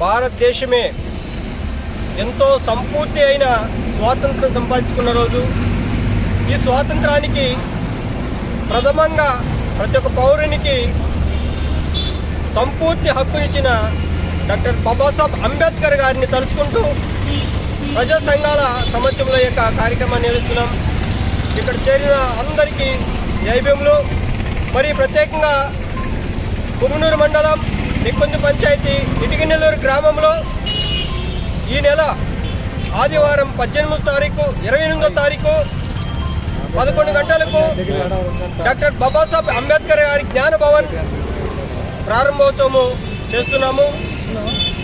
భారతదేశమే ఎంతో సంపూర్తి అయిన స్వాతంత్రం సంపాదించుకున్న రోజు. ఈ స్వాతంత్రానికి ప్రథమంగా ప్రతి ఒక్క పౌరునికి సంపూర్తి హక్కునిచ్చిన డాక్టర్ బాబాసాహెబ్ అంబేద్కర్ గారిని తలుచుకుంటూ ప్రజా సంఘాల సమక్షంలో ఈ యొక్క కార్యక్రమాన్ని నిర్వహిస్తున్నాం. ఇక్కడ చేరిన అందరికీ జైభీములు. మరి ప్రత్యేకంగా పుంగనూరు మండలం నిక్కుంది పంచాయతీ ఇటికినెల్లూరు గ్రామంలో ఈ నెల ఆదివారం 28వ తారీఖు 11 గంటలకు డాక్టర్ బాబాసాహెబ్ అంబేద్కర్ గారి జ్ఞాన భవన్ ప్రారంభోత్సవము చేస్తున్నాము.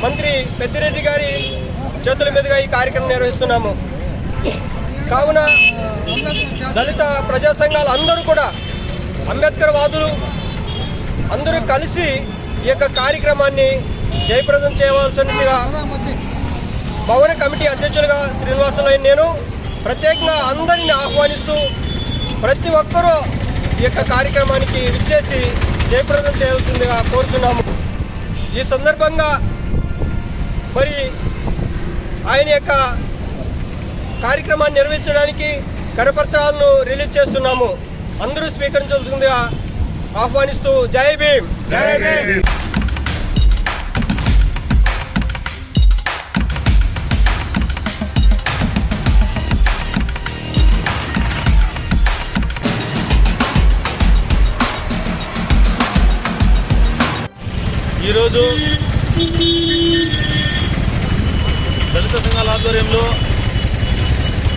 మంత్రి పెద్దిరెడ్డి గారి చేతుల మీదుగా ఈ కార్యక్రమం నిర్వహిస్తున్నాము. కావున దళిత ప్రజా సంఘాలు అందరూ కూడా అంబేద్కర్ వాదులు అందరూ కలిసి ఈ యొక్క కార్యక్రమాన్ని జయప్రదం చేయవలసినదిగా భవన కమిటీ అధ్యక్షులుగా శ్రీనివాసులైన నేను ప్రత్యేకంగా అందరిని ఆహ్వానిస్తూ ప్రతి ఒక్కరూ ఈ యొక్క కార్యక్రమానికి విచ్చేసి జయప్రదం చేయవలసిందిగా కోరుతున్నాము. ఈ సందర్భంగా మరి ఆయన యొక్క కార్యక్రమాన్ని నిర్వహించడానికి కరపత్రాలను రిలీజ్ చేస్తున్నాము. అందరూ స్వీకరించవలసిందిగా ఆహ్వానిస్తూ జై భీమ్. జై భీమ్. ఈరోజు దళిత సంఘాల ఆధ్వర్యంలో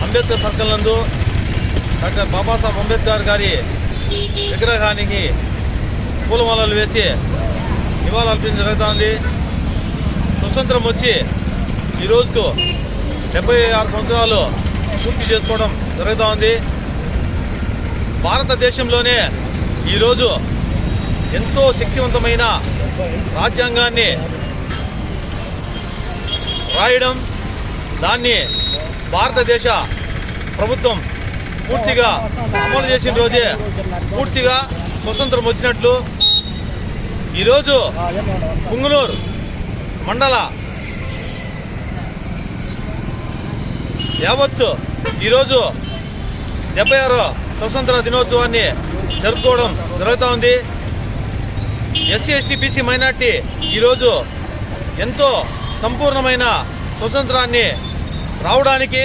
అంబేద్కర్ సర్కిల్ నందు డాక్టర్ బాబాసాహెబ్ అంబేద్కర్ గారి విగ్రహానికి పూలమాలలు వేసి నివాళులర్పించడం జరుగుతుంది. స్వతంత్రం వచ్చి ఈ రోజుకు 76 సంవత్సరాలు పూర్తి చేసుకోవడం జరుగుతూ. భారతదేశంలోనే ఈరోజు ఎంతో శక్తివంతమైన రాజ్యాంగాన్ని రాయడం, దాన్ని భారతదేశ ప్రభుత్వం పూర్తిగా అమలు చేసిన రోజే పూర్తిగా స్వతంత్రం వచ్చినట్లు. ఈరోజు పుంగనూరు మండల యావత్తు ఈరోజు 76వ స్వతంత్ర దినోత్సవాన్ని జరుపుకోవడం జరుగుతూ. ఎస్సీ ఎస్టీ బీసీ మైనార్టీ ఈరోజు ఎంతో సంపూర్ణమైన స్వతంత్రాన్ని రావడానికి,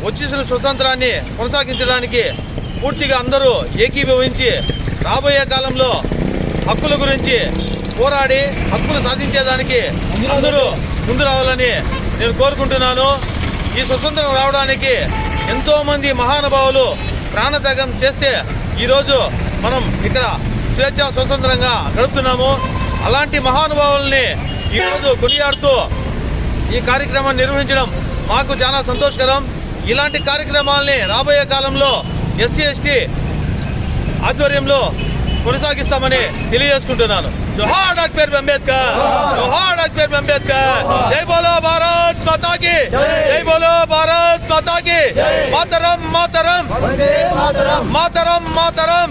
వచ్చేసిన స్వతంత్రాన్ని కొనసాగించడానికి పూర్తిగా అందరూ ఏకీభవించి రాబోయే కాలంలో హక్కుల గురించి పోరాడి హక్కులు సాధించేదానికి అందరూ ముందు రావాలని నేను కోరుకుంటున్నాను. ఈ స్వతంత్రం రావడానికి ఎంతోమంది మహానుభావులు ప్రాణత్యాగం చేస్తే ఈరోజు మనం ఇక్కడ స్వేచ్ఛ స్వతంత్రంగా గడుపుతున్నాము. అలాంటి మహానుభావుల్ని ఈరోజు కొనియాడుతూ ఈ కార్యక్రమాన్ని నిర్వహించడం మాకు చాలా సంతోషకరం. ఇలాంటి కార్యక్రమాలని రాబోయే కాలంలో ఎస్సీ ఎస్టీ ఆధ్వర్యంలో కొనసాగిస్తామని తెలియజేసుకుంటున్నాను. జోహార్ డాక్టర్ అంబేద్కర్, జోహార్ డాక్టర్ అంబేద్కర్. జై బోలో భారత్ మాతా కీ, జై బోలో భారత్ మాతా కీ. మాతరం మాతరం మాతరం మాతరం.